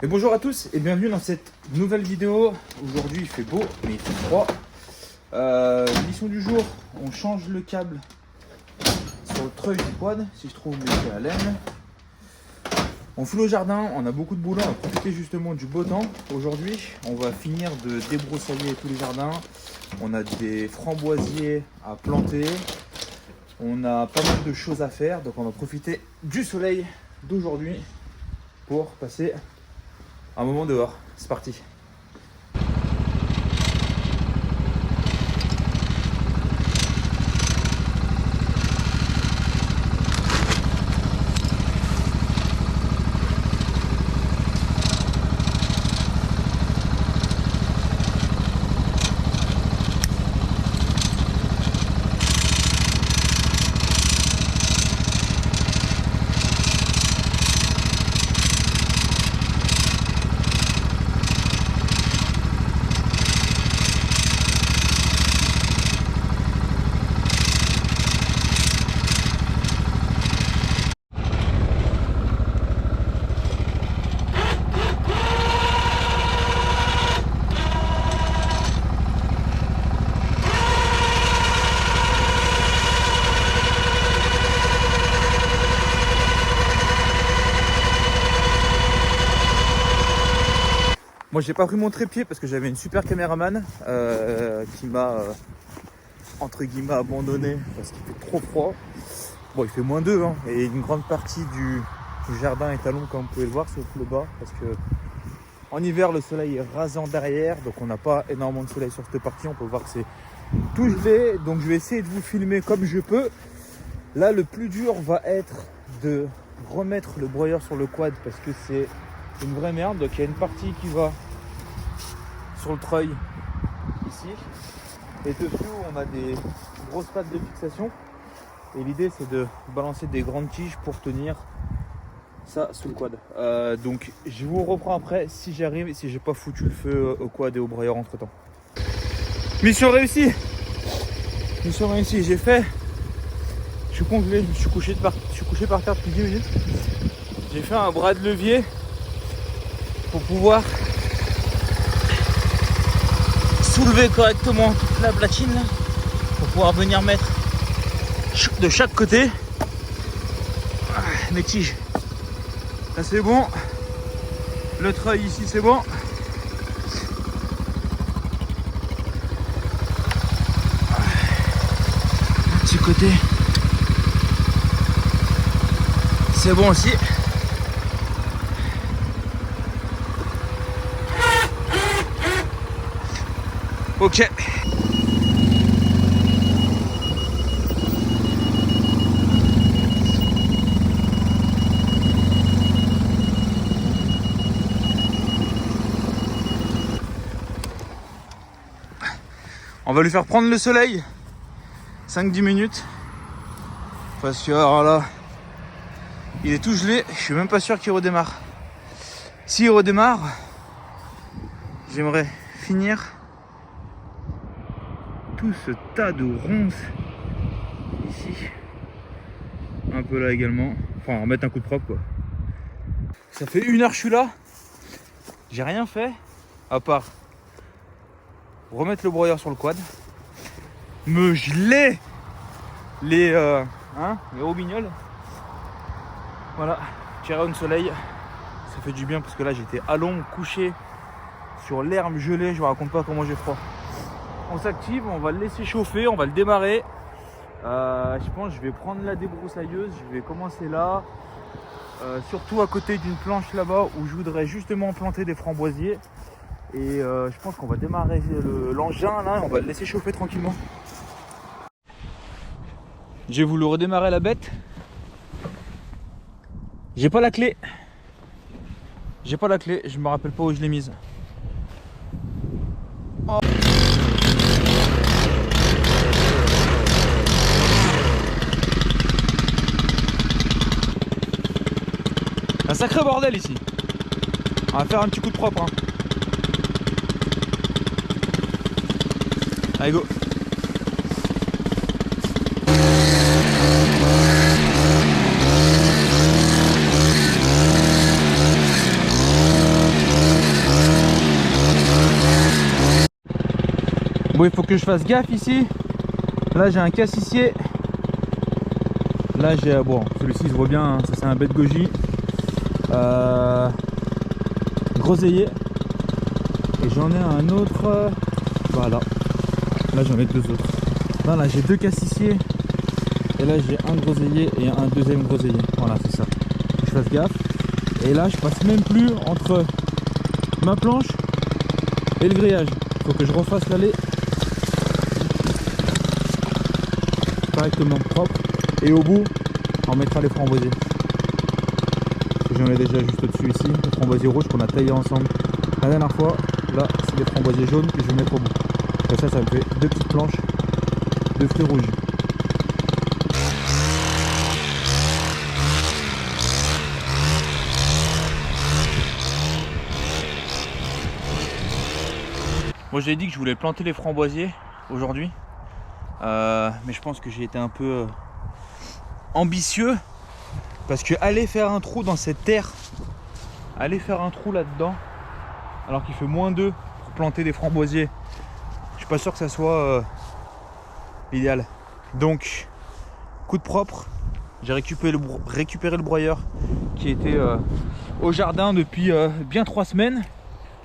Et bonjour à tous et bienvenue dans cette nouvelle vidéo. Aujourd'hui il fait beau mais il fait froid. Mission du jour, on change le câble sur le treuil du quad, si je trouve mes à laine. On fout au jardin, on a beaucoup de boulot, on va profiter justement du beau temps. Aujourd'hui on va finir de débroussailler tous les jardins. On a des framboisiers à planter. On a pas mal de choses à faire, donc on va profiter du soleil d'aujourd'hui pour passer un moment dehors. C'est parti. Moi j'ai pas pris mon trépied parce que j'avais une super caméraman qui m'a entre guillemets abandonné parce qu'il fait trop froid. Bon, il fait -2 hein, et une grande partie du jardin est à l'ombre comme vous pouvez le voir, sauf le bas parce que en hiver le soleil est rasant derrière, donc on n'a pas énormément de soleil sur cette partie. On peut voir que c'est tout gelé, donc je vais essayer de vous filmer comme je peux. Là le plus dur va être de remettre le broyeur sur le quad parce que c'est une vraie merde. Donc il y a une partie qui va sur le treuil ici et dessous on a des grosses pattes de fixation et l'idée c'est de balancer des grandes tiges pour tenir ça sous le quad. Donc je vous reprends après si j'arrive et si j'ai pas foutu le feu au quad et au broyeur entre temps. Mission réussie. Mission réussie, j'ai fait. Je suis congelé, je suis couché par terre depuis 10 minutes. J'ai fait un bras de levier pour pouvoir soulever correctement toute la platine là, pour pouvoir venir mettre de chaque côté mes tiges. Là c'est bon, le treuil ici c'est bon. Un petit côté c'est bon aussi. Ok. On va lui faire prendre le soleil 5-10 minutes parce que alors là il est tout gelé, je suis même pas sûr qu'il redémarre. S'il redémarre, j'aimerais finir tout ce tas de ronces ici, un peu là également, enfin remettre un coup de propre quoi. Ça fait 1 heure que je suis là, j'ai rien fait à part remettre le broyeur sur le quad, me geler les robignoles, voilà, tirer au soleil, ça fait du bien parce que là j'étais à l'ombre couché sur l'herbe gelée, je vous raconte pas comment j'ai froid. On s'active, on va le laisser chauffer, on va le démarrer. Je pense que je vais prendre la débroussailleuse, je vais commencer là, surtout à côté d'une planche là-bas où je voudrais justement planter des framboisiers. Et je pense qu'on va démarrer l'engin là, on va le laisser chauffer tranquillement. J'ai voulu redémarrer la bête. J'ai pas la clé. Je me rappelle pas où je l'ai mise. Oh. Un sacré bordel ici. On va faire un petit coup de propre hein. Allez go. Bon, il faut que je fasse gaffe ici. Là j'ai un cassissier. Là j'ai, bon, celui-ci se voit bien, hein. Ça c'est un bête goji. Groseillier. Et j'en ai un autre. Voilà. Là j'en ai deux autres. Là j'ai deux cassissiers. Et là j'ai un groseillier et un deuxième groseillier. Voilà, c'est ça. Faut que je fasse gaffe. Et là je passe même plus entre ma planche et le grillage. Faut que je refasse l'allée correctement propre. Et au bout, on mettra les framboisiers. J'en ai déjà juste au-dessus ici, les framboisiers rouges qu'on a taillés ensemble la dernière fois. Là, c'est les framboisiers jaunes que je vais mettre au bout. Comme ça, ça me fait deux petites planches de fruits rouges. Moi, j'ai dit que je voulais planter les framboisiers aujourd'hui. Mais je pense que j'ai été un peu ambitieux. Parce que aller faire un trou dans cette terre, aller faire un trou là-dedans, alors qu'il fait -2 pour planter des framboisiers, je suis pas sûr que ça soit l'idéal. Donc, coup de propre, j'ai récupéré le broyeur qui était au jardin depuis bien 3 semaines.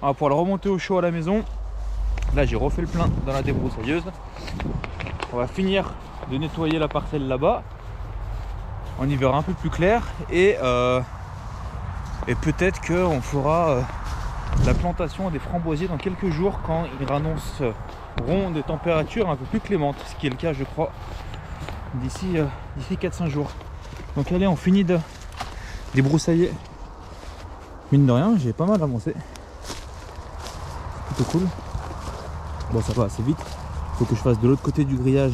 On va pouvoir le remonter au chaud à la maison. Là, j'ai refait le plein dans la débroussailleuse. On va finir de nettoyer la parcelle là-bas. On y verra un peu plus clair et peut-être qu'on fera la plantation des framboisiers dans quelques jours quand ils annonceront des températures un peu plus clémentes, ce qui est le cas je crois d'ici 4-5 jours. Donc allez, on finit de débroussailler. Mine de rien, j'ai pas mal avancé. C'est plutôt cool. Bon, ça va assez vite. Faut que je fasse de l'autre côté du grillage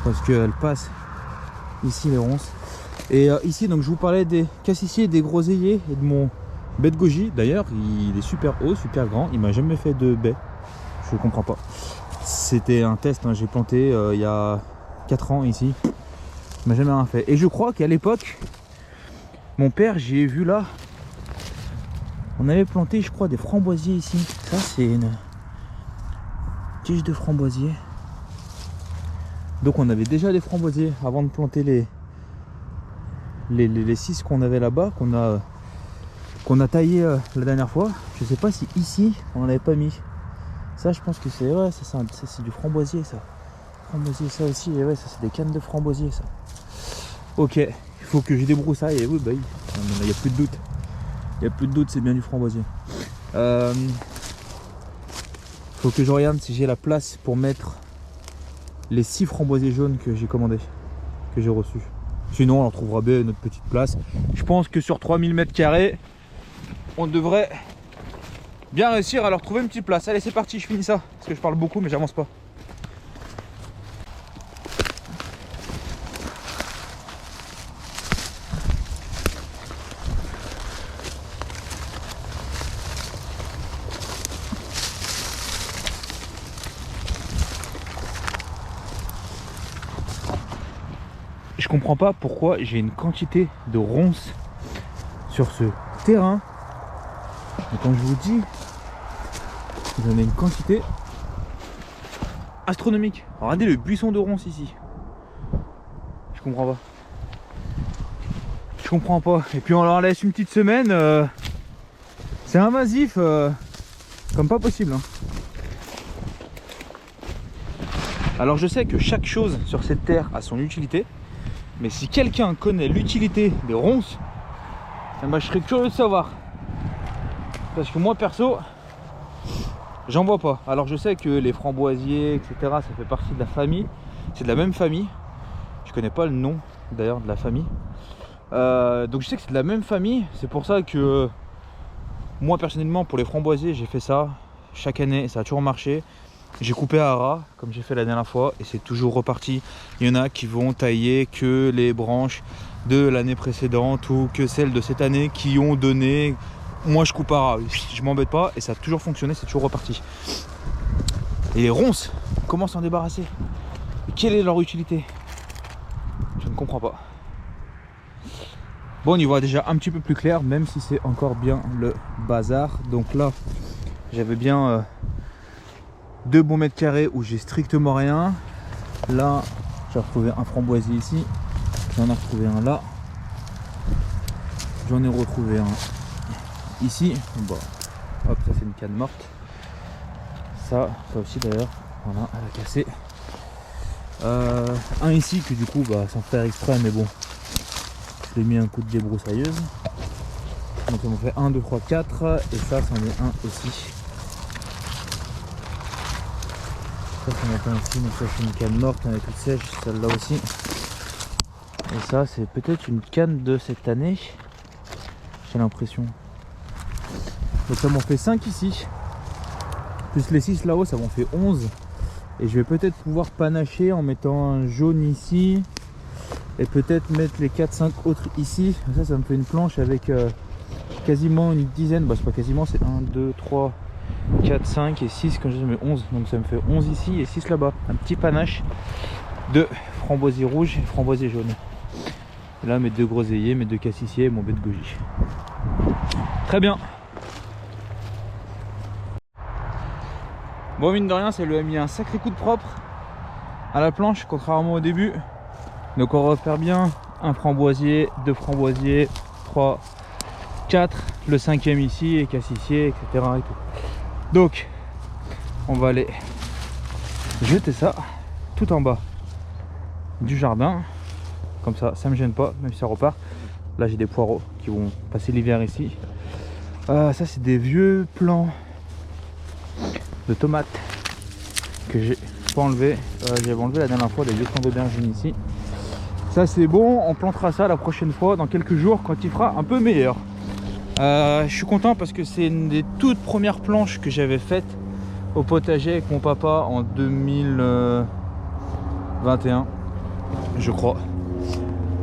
parce qu'elle passe ici les ronces. Et ici donc je vous parlais des cassissiers, des groseilliers et de mon bête goji. D'ailleurs il est super haut, super grand, il m'a jamais fait de baie, je comprends pas. C'était un test, hein. J'ai planté il y a 4 ans ici, il m'a jamais rien fait. Et je crois qu'à l'époque mon père, j'y ai vu là, on avait planté je crois des framboisiers ici. Ça c'est une tige de framboisier. Donc on avait déjà des framboisiers avant de planter les 6 qu'on avait là-bas, qu'on a taillé la dernière fois. Je sais pas si ici on n'en avait pas mis. Ça je pense que c'est, ouais, ça c'est du framboisier ça. Framboisier ça aussi, et ouais, ça c'est des cannes de framboisier ça. Ok, il faut que je débroussaille. Et oui, bah oui, il n'y a plus de doute. Il n'y a plus de doute, c'est bien du framboisier. Faut que je regarde si j'ai la place pour mettre les 6 framboisiers jaunes que j'ai commandés, que j'ai reçus. Sinon on leur trouvera bien notre petite place. Je pense que sur 3000 m², on devrait bien réussir à leur trouver une petite place. Allez, c'est parti, je finis ça, parce que je parle beaucoup mais j'avance pas. Je comprends pas pourquoi j'ai une quantité de ronces sur ce terrain. Et quand je vous dis, j'en ai une quantité astronomique. Regardez le buisson de ronces ici. Je comprends pas. Je comprends pas. Et puis on leur laisse une petite semaine. C'est invasif comme pas possible. Hein. Alors je sais que chaque chose sur cette terre a son utilité. Mais si quelqu'un connaît l'utilité des ronces, eh ben, je serais curieux de savoir. Parce que moi perso, j'en vois pas. Alors je sais que les framboisiers, etc., ça fait partie de la famille. C'est de la même famille. Je connais pas le nom d'ailleurs de la famille. Donc je sais que c'est de la même famille. C'est pour ça que moi personnellement pour les framboisiers j'ai fait ça chaque année. Ça a toujours marché. J'ai coupé à ras comme j'ai fait la dernière fois et c'est toujours reparti. Il y en a qui vont tailler que les branches de l'année précédente ou que celles de cette année qui ont donné. Moi je coupe à ras, je m'embête pas et ça a toujours fonctionné, c'est toujours reparti. Et les ronces, comment s'en débarrasser? Quelle est leur utilité? Je ne comprends pas. Bon, on y voit déjà un petit peu plus clair, même si c'est encore bien le bazar. Donc là, j'avais bien 2 bons mètres carrés où j'ai strictement rien. Là, j'ai retrouvé un framboisier ici. J'en ai retrouvé un là. J'en ai retrouvé un ici. Bon, hop, ça c'est une canne morte. Ça aussi d'ailleurs, voilà, elle a cassé. Un ici que du coup, sans faire exprès, mais bon, je l'ai mis un coup de débroussailleuse. Donc ça m'en fait 1, 2, 3, 4. Et ça, c'en est un aussi. Ça, c'en est un aussi. Donc ça, c'est une canne morte, elle est toute sèche, celle-là aussi. Et ça, c'est peut-être une canne de cette année. J'ai l'impression. Donc ça m'en fait 5 ici. Plus les 6 là-haut, ça m'en fait 11. Et je vais peut-être pouvoir panacher en mettant un jaune ici. Et peut-être mettre les 4-5 autres ici. Ça me fait une planche avec quasiment une dizaine. C'est pas quasiment, c'est 1, 2, 3, 4, 5 et 6. Quand je mets 11. Donc ça me fait 11 ici et 6 là-bas. Un petit panache de framboisier rouge et framboisier jaune. Et là mes 2 groseilliers, mes 2 cassissiers et mon bête de goji. Très bien. Bon, mine de rien, ça lui a mis un sacré coup de propre à la planche, contrairement au début. Donc on va faire bien un framboisier, 2 framboisiers, 3, 4, le 5e ici, et cassissier, etc. et tout. Donc on va aller jeter ça tout en bas du jardin. Comme ça me gêne pas, même si ça repart. Là j'ai des poireaux qui vont passer l'hiver ici. Ça c'est des vieux plants de tomates que j'ai pas enlevé. J'avais enlevé la dernière fois des vieux plants d'aubergine ici. Ça c'est bon, on plantera ça la prochaine fois dans quelques jours quand il fera un peu meilleur. Je suis content parce que c'est une des toutes premières planches que j'avais faites au potager avec mon papa en 2021, je crois.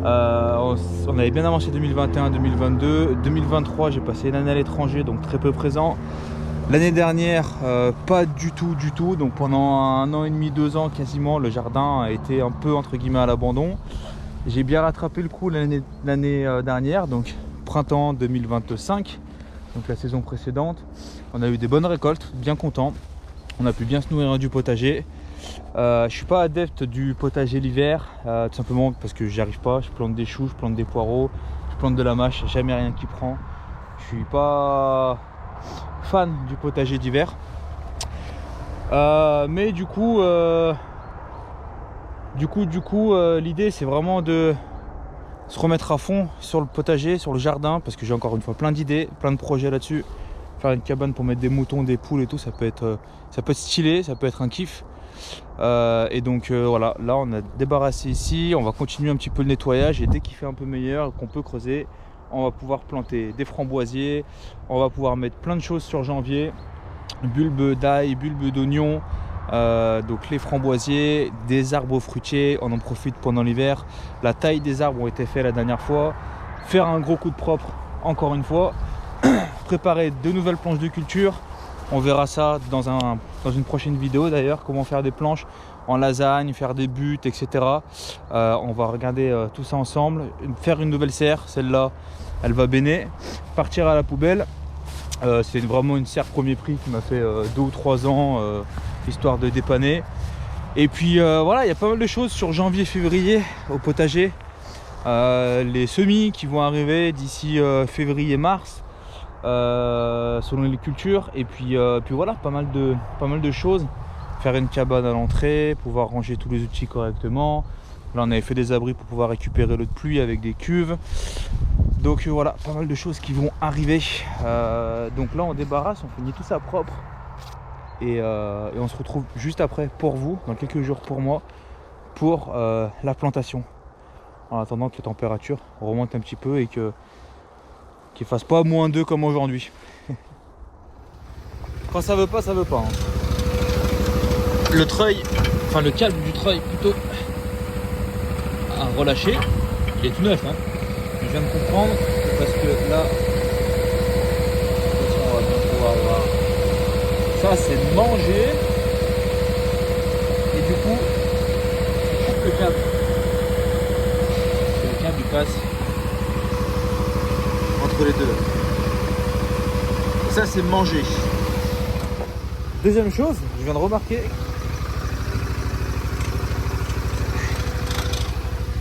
On avait bien avancé 2021, 2022, 2023 j'ai passé une année à l'étranger, donc très peu présent. L'année dernière, pas du tout. Donc pendant 1 an et demi, 2 ans quasiment, le jardin a été un peu entre guillemets à l'abandon. J'ai bien rattrapé le coup l'année dernière, donc printemps 2025, donc la saison précédente. On a eu des bonnes récoltes, bien content. On a pu bien se nourrir du potager. Je suis pas adepte du potager l'hiver, tout simplement parce que j'y arrive pas. Je plante des choux, je plante des poireaux, je plante de la mâche, jamais rien qui prend. Je suis pas fan du potager d'hiver, mais du coup l'idée c'est vraiment de se remettre à fond sur le potager, sur le jardin, parce que j'ai encore une fois plein d'idées, plein de projets là-dessus. Faire une cabane pour mettre des moutons, des poules et tout, ça peut être stylé, ça peut être un kiff. Et donc voilà, là on a débarrassé ici, on va continuer un petit peu le nettoyage et dès qu'il fait un peu meilleur, qu'on peut creuser, on va pouvoir planter des framboisiers, on va pouvoir mettre plein de choses sur janvier, bulbes d'ail, bulbes d'oignon, donc les framboisiers, des arbres fruitiers, on en profite pendant l'hiver. La taille des arbres ont été faits la dernière fois, faire un gros coup de propre encore une fois, préparer de nouvelles planches de culture. On verra ça dans une prochaine vidéo d'ailleurs, comment faire des planches en lasagne, faire des buttes, etc. On va regarder tout ça ensemble, faire une nouvelle serre, celle-là elle va béner, partir à la poubelle. C'est vraiment une serre premier prix qui m'a fait 2 ou 3 ans, histoire de dépanner. Et puis voilà, il y a pas mal de choses sur janvier-février au potager. Les semis qui vont arriver d'ici février-mars. Selon les cultures, et puis voilà, pas mal de choses. Faire une cabane à l'entrée, pouvoir ranger tous les outils correctement. Là on avait fait des abris pour pouvoir récupérer l'eau de pluie avec des cuves. Donc voilà, pas mal de choses qui vont arriver. Donc là on débarrasse, on finit tout ça propre et on se retrouve juste après pour vous, dans quelques jours pour moi, pour la plantation, en attendant que les températures remontent un petit peu et qu'il fasse pas -2 comme aujourd'hui. Quand ça veut pas, ça veut pas. Hein. Le treuil, enfin le câble du treuil plutôt, a relâché. Il est tout neuf. Hein. Je viens de comprendre parce que là, on va bien pouvoir voir. Ça c'est manger. Et du coup, on coupe le câble. Le câble il passe entre les deux. Ça c'est manger. Deuxième chose, je viens de remarquer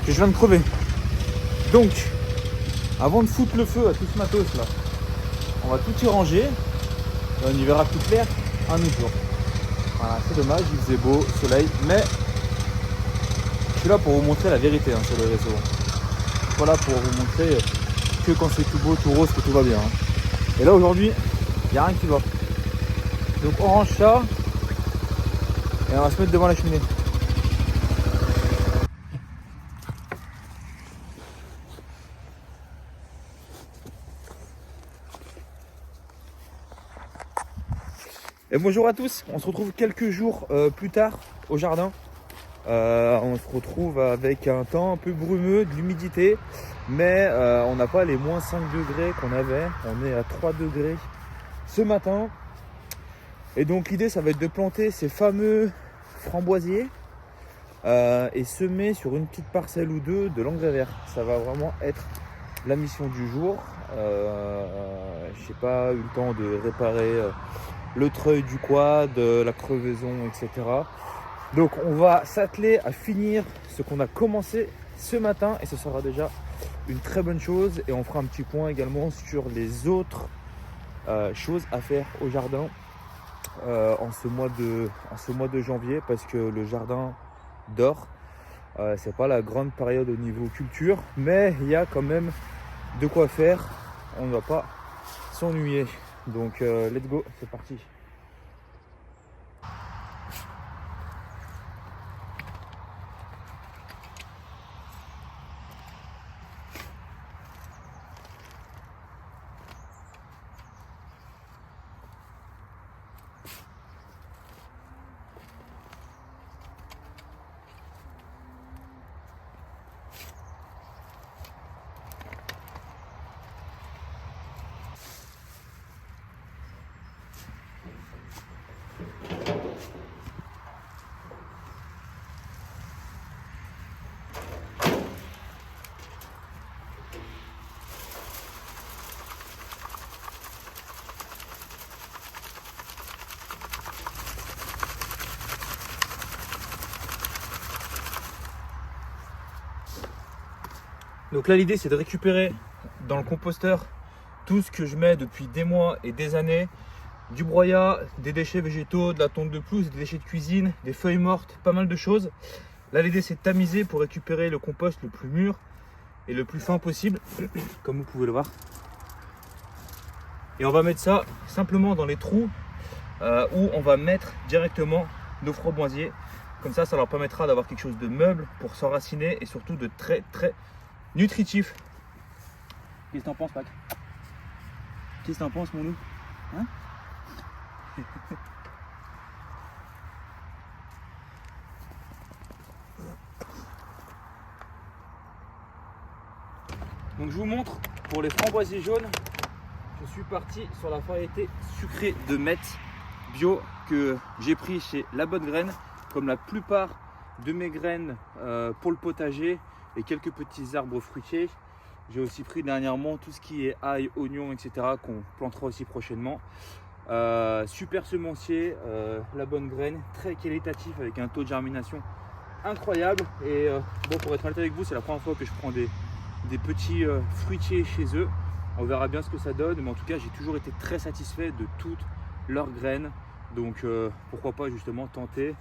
que je viens de crever. Donc, avant de foutre le feu à tout ce matos là, on va tout y ranger. Et on y verra plus clair un autre jour. Voilà, c'est dommage, il faisait beau, soleil, mais je suis là pour vous montrer la vérité sur le réseau. Voilà, pour vous montrer que quand c'est tout beau, tout rose, que tout va bien. Et là aujourd'hui, il n'y a rien qui va. Donc on range ça et on va se mettre devant la cheminée. Et bonjour à tous, on se retrouve quelques jours plus tard au jardin. On se retrouve avec un temps un peu brumeux, de l'humidité, mais on n'a pas les moins 5 degrés qu'on avait. On est à 3 degrés ce matin. Et donc l'idée, ça va être de planter ces fameux framboisiers et semer sur une petite parcelle ou deux de l'engrais vert. Ça va vraiment être la mission du jour. Je n'ai pas eu le temps de réparer le treuil du quad, la crevaison, etc. Donc on va s'atteler à finir ce qu'on a commencé ce matin et ce sera déjà une très bonne chose. Et on fera un petit point également sur les autres choses à faire au jardin en ce mois de janvier, parce que le jardin dort. C'est pas la grande période au niveau culture, mais il y a quand même de quoi faire. On ne va pas s'ennuyer. Donc let's go, c'est parti. Donc là l'idée c'est de récupérer dans le composteur tout ce que je mets depuis des mois et des années, du broyat, des déchets végétaux, de la tonte de pelouse, des déchets de cuisine, des feuilles mortes, pas mal de choses. Là l'idée c'est de tamiser pour récupérer le compost le plus mûr et le plus fin possible, comme vous pouvez le voir. Et on va mettre ça simplement dans les trous où on va mettre directement nos framboisiers. Comme ça leur permettra d'avoir quelque chose de meuble pour s'enraciner et surtout de très nutritif. Qu'est-ce que t'en penses, Pac? Qu'est-ce que t'en penses, mon loup? Hein? Donc je vous montre pour les framboisiers jaunes, je suis parti sur la variété sucrée de Metz bio que j'ai pris chez La Bonne Graine, comme la plupart de mes graines pour le potager et quelques petits arbres fruitiers. J'ai aussi pris dernièrement tout ce qui est ail, oignon, etc. qu'on plantera aussi prochainement. Super semencier, La Bonne Graine, très qualitatif avec un taux de germination incroyable. Et bon, pour être honnête avec vous, c'est la première fois que je prends des petits fruitiers chez eux. On verra bien ce que ça donne, mais en tout cas j'ai toujours été très satisfait de toutes leurs graines. Donc pourquoi pas justement tenter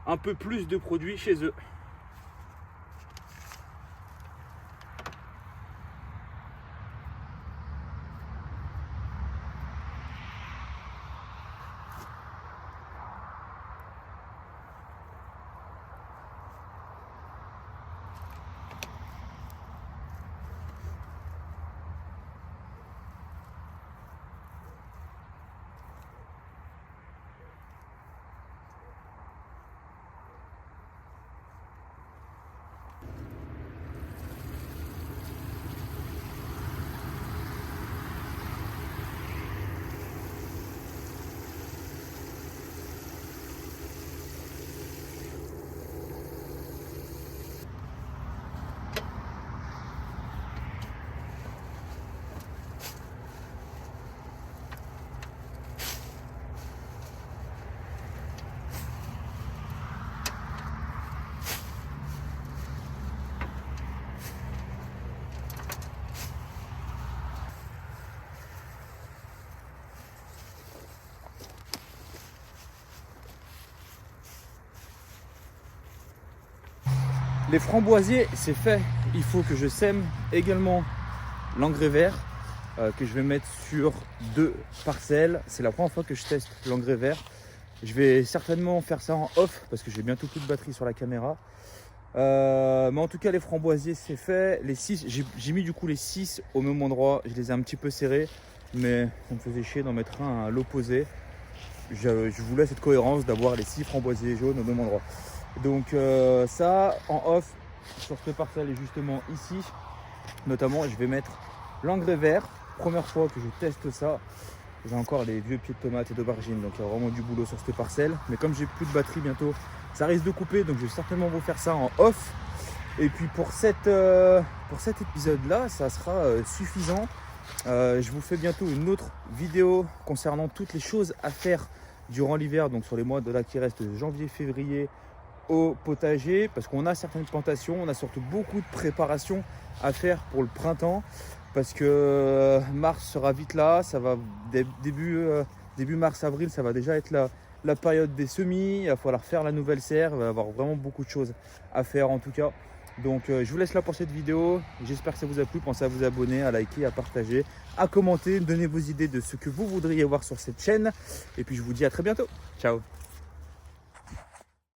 un peu plus de produits chez eux. Les framboisiers, c'est fait. Il faut que je sème également l'engrais vert que je vais mettre sur 2 parcelles. C'est la première fois que je teste l'engrais vert. Je vais certainement faire ça en off parce que j'ai bientôt plus de batterie sur la caméra. Mais en tout cas, les framboisiers, c'est fait. Les 6, j'ai mis du coup les 6 au même endroit. Je les ai un petit peu serrés, mais ça me faisait chier d'en mettre un à l'opposé. Je voulais cette cohérence d'avoir les 6 framboisiers jaunes au même endroit. Donc ça, en off, sur cette parcelle, justement ici, notamment, je vais mettre l'engrais vert. Première fois que je teste ça. J'ai encore les vieux pieds de tomates et d'aubergines, donc il y a vraiment du boulot sur cette parcelle. Mais comme j'ai plus de batterie bientôt, ça risque de couper, donc je vais certainement vous faire ça en off. Et puis pour cet épisode-là, ça sera suffisant. Je vous fais bientôt une autre vidéo concernant toutes les choses à faire durant l'hiver, donc sur les mois de là qui restent janvier-février au potager, parce qu'on a certaines plantations, on a surtout beaucoup de préparation à faire pour le printemps. Parce que mars sera vite là, ça va début mars-avril, ça va déjà être la période des semis, il va falloir faire la nouvelle serre, il va y avoir vraiment beaucoup de choses à faire en tout cas. Donc je vous laisse là pour cette vidéo, j'espère que ça vous a plu, pensez à vous abonner, à liker, à partager, à commenter, donnez vos idées de ce que vous voudriez voir sur cette chaîne. Et puis je vous dis à très bientôt, ciao.